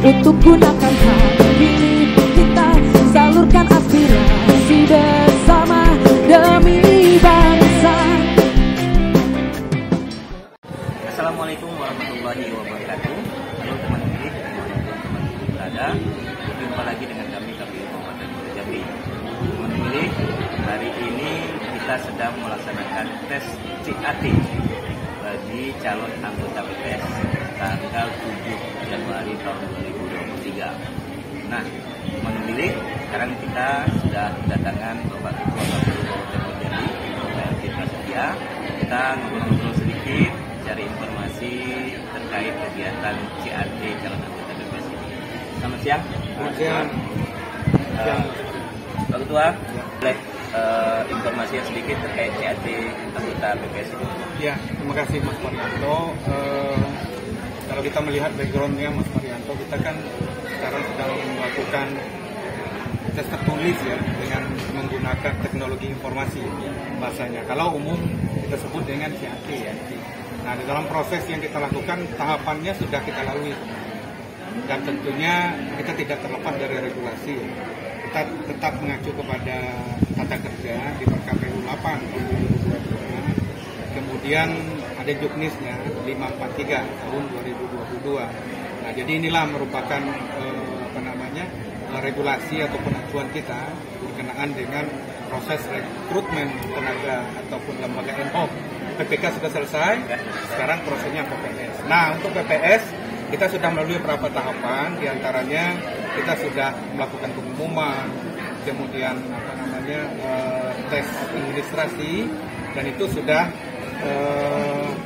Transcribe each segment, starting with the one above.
untuk gunakan hati kita, salurkan aspirasi bersama demi bangsa. Assalamualaikum warahmatullahi wabarakatuh. Halo teman pemilih, teman berada. Jumpa lagi dengan kami KPU Kabupaten Muara Jambi. Teman pemilih, hari ini kita sedang melaksanakan tes CAT bagi calon anggota BPS tanggal 7 Januari tahun 2023. Nah, teman pemilih, sekarang kita sudah kedatangan Bapak Ketua KPU Kabupaten Muara Jambi, Bapak Fitra Setia. Kita ngobrol-ngobrol sedikit, cari informasi terkait kegiatan CAT calon anggota BPS ini. Selamat siang. Selamat siang. Pak Ketua, boleh informasi yang sedikit terkait CAT anggota BPS ini? Ya, terima kasih Mas Marianto. Kalau kita melihat backgroundnya Mas Marianto, kita kan sekarang sedang melakukan tes tertulis ya, dengan menggunakan teknologi informasi bahasanya. Kalau umum kita sebut dengan CAT ya. Nah, di dalam proses yang kita lakukan, tahapannya sudah kita lalui. Dan tentunya kita tidak terlepas dari regulasi. Kita tetap mengacu kepada tata kerja di PKPU 8 2022. Kemudian ada juknisnya 543 tahun 2022. Nah, jadi inilah merupakan regulasi ataupun acuan kita berkenaan dengan proses rekrutmen tenaga ataupun lembaga ad-hoc. PPK sudah selesai, sekarang prosesnya PPS. Nah, untuk PPS kita sudah melalui beberapa tahapan, diantaranya kita sudah melakukan pengumuman, kemudian tes administrasi, dan itu sudah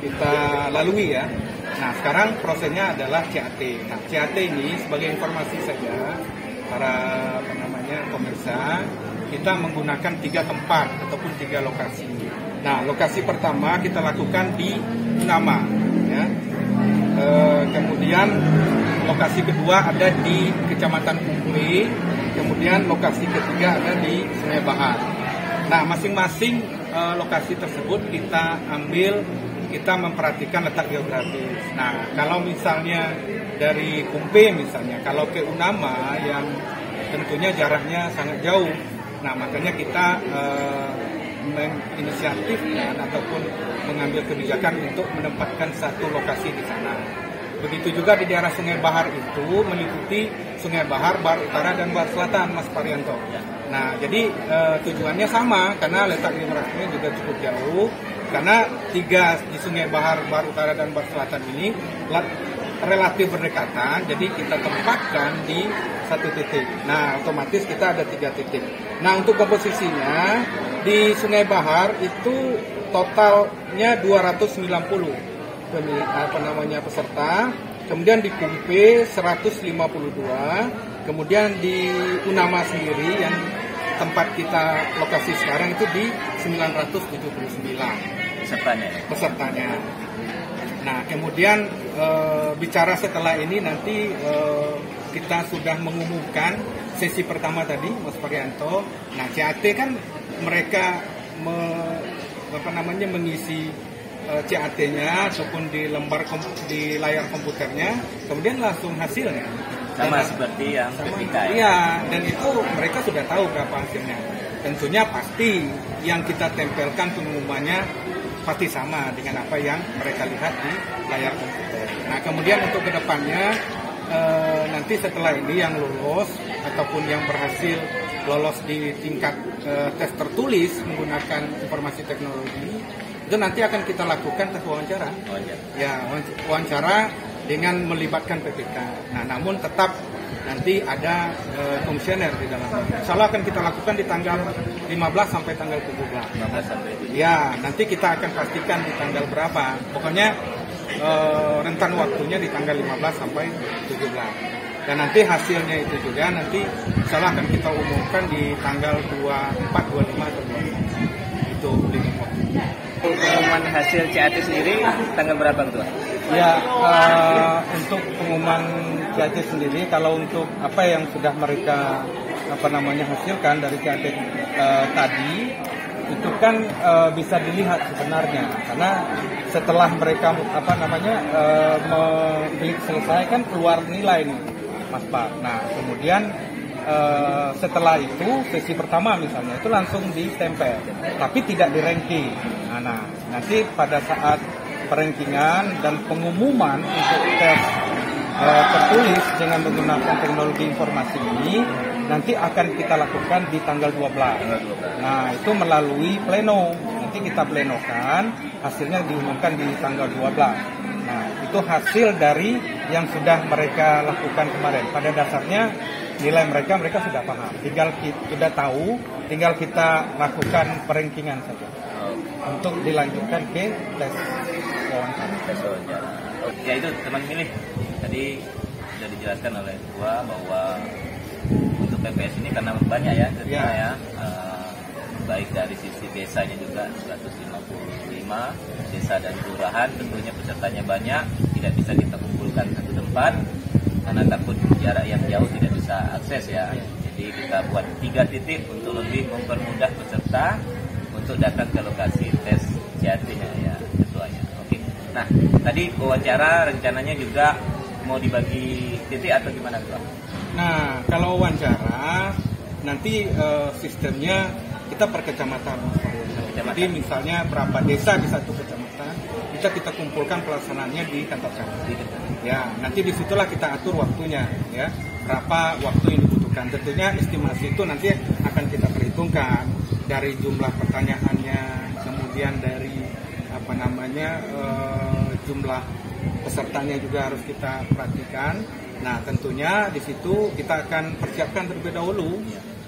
kita lalui ya. Nah, sekarang prosesnya adalah CAT. Nah, CAT ini sebagai informasi saja para pemirsa, kita menggunakan 3 tempat ataupun 3 lokasi. Nah, lokasi pertama kita lakukan di Unama, ya. Kemudian lokasi kedua ada di Kecamatan Kumpe, kemudian lokasi ketiga ada di Sungai Bahar. Nah, masing-masing lokasi tersebut kita ambil, kita memperhatikan letak geografis. Nah, kalau misalnya dari Kumpe misalnya, kalau ke Unama yang tentunya jaraknya sangat jauh, nah makanya kita menginisiatifkan ataupun mengambil kebijakan untuk menempatkan satu lokasi di sana. Begitu juga di daerah Sungai Bahar itu meliputi Sungai Bahar, Bahar Utara dan Bahar Selatan, Mas Parianto. Nah, jadi tujuannya sama karena letak geografisnya juga cukup jauh. Karena 3 di Sungai Bahar, Bahar Utara dan Bahar Selatan ini relatif berdekatan, jadi kita tempatkan di satu titik. Nah, otomatis kita ada 3 titik. Nah, untuk komposisinya di Sungai Bahar itu totalnya 290 peserta. Kemudian di Kumpe 152. Kemudian di Unama sendiri yang tempat kita lokasi sekarang itu di 979 pesertanya. Nah, kemudian bicara setelah ini nanti kita sudah mengumumkan sesi pertama tadi, Mas Parianto. Nah, CAT kan mereka mengisi CAT-nya ataupun di layar komputernya, kemudian langsung hasilnya. Sama seperti yang ketika ya. Dan itu mereka sudah tahu berapa hasilnya. Tentunya pasti yang kita tempelkan pengumumannya pasti sama dengan apa yang mereka lihat di layar komputer. Nah, kemudian untuk kedepannya nanti setelah ini yang lolos ataupun yang berhasil lolos di tingkat tes tertulis menggunakan informasi teknologi, itu nanti akan kita lakukan tes wawancara. Ya, wawancara dengan melibatkan PPK. Nah, namun tetap nanti ada komisioner di dalamnya. Insya Allah akan kita lakukan di tanggal 15 sampai tanggal 17. Ya, nanti kita akan pastikan di tanggal berapa. Pokoknya rentan waktunya di tanggal 15 sampai 17. Dan nanti hasilnya itu juga nanti insya Allah akan kita umumkan di tanggal 24, 25 atau 26. Itu link waktunya. Pengumuman hasil CAT sendiri tanggal berapa Ketua? Ya, untuk pengumuman CAT sendiri, kalau untuk apa yang sudah mereka hasilkan dari CAT tadi, itu kan bisa dilihat sebenarnya, karena setelah mereka selesai kan keluar nilai nih. Maspak. Nah, kemudian setelah itu sesi pertama misalnya itu langsung ditempel, tapi tidak di-ranking. Nah, nanti pada saat perankingan dan pengumuman untuk tes tertulis dengan menggunakan teknologi informasi ini nanti akan kita lakukan di tanggal 12. Nah, itu melalui pleno. Nanti kita plenokan, hasilnya diumumkan di tanggal 12. Nah, itu hasil dari yang sudah mereka lakukan kemarin. Pada dasarnya nilai mereka sudah paham. Sudah tahu, tinggal kita lakukan perankingan saja. Untuk dilanjutkan ke tes wawancara. Ya itu teman milih. Tadi sudah dijelaskan oleh Ketua bahwa untuk PPS ini karena banyak ya, baik dari sisi desanya juga 155 desa dan kelurahan, tentunya pesertanya banyak, tidak bisa kita kumpulkan satu tempat karena takut jarak yang jauh tidak bisa akses ya. Jadi kita buat 3 titik untuk lebih mempermudah peserta untuk datang ke lokasi tes CAT-nya ya, ketuanya. Oke. Nah, tadi wawancara rencananya juga mau dibagi titik atau gimana, Pak? Nah, kalau wawancara nanti sistemnya kita per kecamatan. Jadi misalnya berapa desa di satu kecamatan, kita kumpulkan pelaksanaannya di kantor camat. Ya, nanti disitulah kita atur waktunya, ya, berapa waktu yang dibutuhkan. Tentunya estimasi itu nanti akan kita perhitungkan dari jumlah pertanyaannya, kemudian dari jumlah pesertanya juga harus kita perhatikan. Nah, tentunya di situ kita akan persiapkan terlebih dahulu.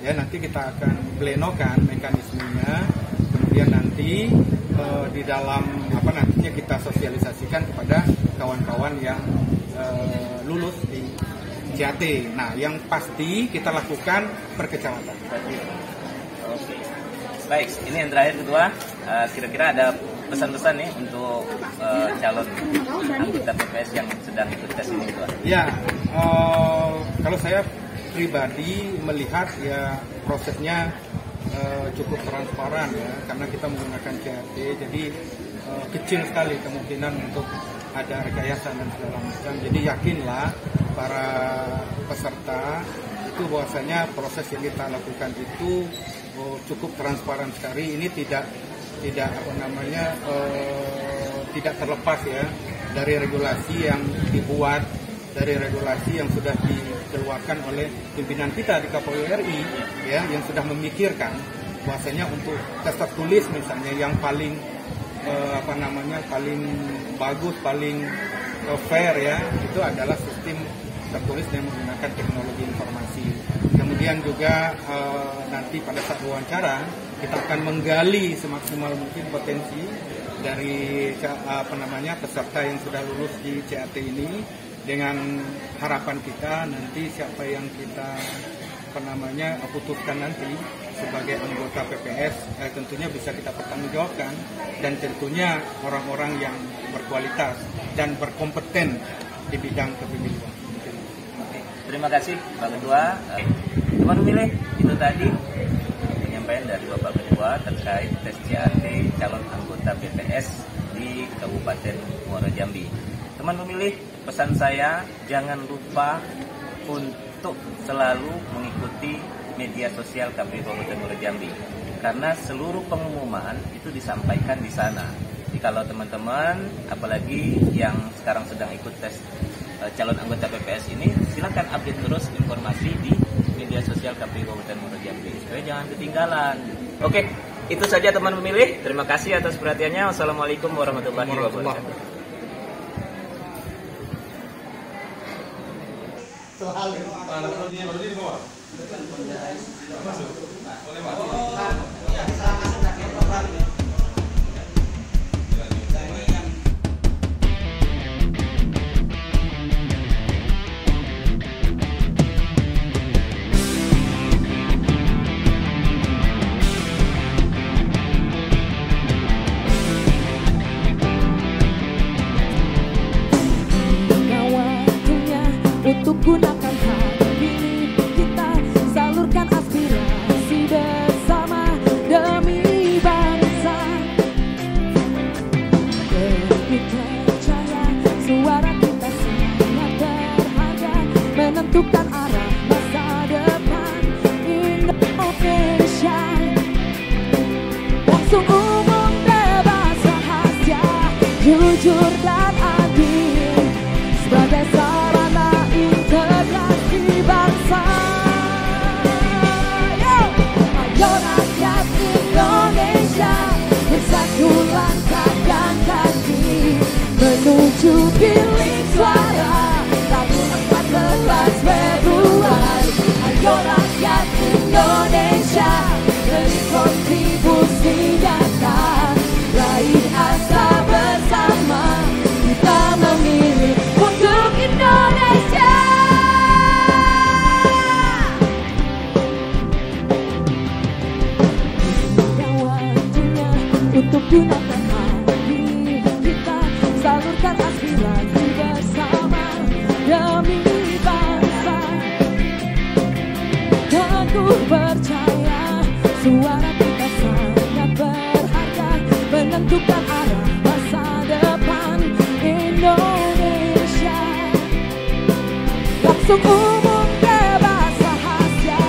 Ya, nanti kita akan plenokan mekanismenya. Kemudian nanti di dalam nantinya kita sosialisasikan kepada kawan-kawan yang lulus di CAT. Nah, yang pasti kita lakukan per kecamatan. Oke. Baik, ini yang terakhir Ketua. Kira-kira ada pesan-pesan nih untuk calon anggota PPS yang sedang ikut tes ini, Ketua? Ya, kalau saya pribadi melihat ya prosesnya cukup transparan ya, karena kita menggunakan CAT, jadi kecil sekali kemungkinan untuk ada rekayasa dan segala macam. Jadi yakinlah para peserta itu bahwasanya proses yang kita lakukan itu cukup transparan sekali. Ini tidak tidak terlepas ya dari regulasi yang dibuat, dari regulasi yang sudah dikeluarkan oleh pimpinan kita di KPU RI ya, yang sudah memikirkan bahwasanya untuk tes tertulis misalnya yang paling paling bagus, paling fair ya, itu adalah sistem tertulis yang menggunakan teknologi informasi. Kemudian juga nanti pada saat wawancara kita akan menggali semaksimal mungkin potensi dari peserta yang sudah lulus di CAT ini, dengan harapan kita nanti siapa yang kita putuskan nanti sebagai anggota PPS tentunya bisa kita pertanggungjawabkan, dan tentunya orang-orang yang berkualitas dan berkompeten di bidang kepemilikan. Terima kasih Pak Ketua. Teman pemilih, itu tadi penyampaian dari Bapak Ketua terkait tes CAT calon anggota PPS di Kabupaten Muara Jambi. Teman pemilih, pesan saya jangan lupa untuk selalu mengikuti media sosial KPU Kabupaten Muara Jambi, karena seluruh pengumuman itu disampaikan di sana. Jadi kalau teman-teman apalagi yang sekarang sedang ikut tes calon anggota PPS ini, silakan update terus informasi di media sosial KPU Kabupaten Muara Jambi supaya jangan ketinggalan. Oke, itu saja teman pemilih. Terima kasih atas perhatiannya. Wassalamualaikum warahmatullahi wabarakatuh. Untuk gunakan hak pilih kita, salurkan aspirasi bersama demi bangsa. menentukan arah masa depan Indonesia. Langsung, umum, bebas, rahasia, jujur dan adil sebagai sarana integrasi bangsa. Ayo rakyat Indonesia, bersatu langkahkan kaki menuju bilik suara Rabu 14 Februari. Ayo rakyat Indonesia, beri kontribusi nyata, raih asa bersama, kita memilih untuk Indonesia. Waktunya untuk gunakan hati kita, salurkan aspirasi bersama demi bangsa. Teguh percaya suara kita sangat berharga, menentukan arah masa depan Indonesia. Langsung, umum, bebas, rahasia,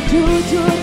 jujur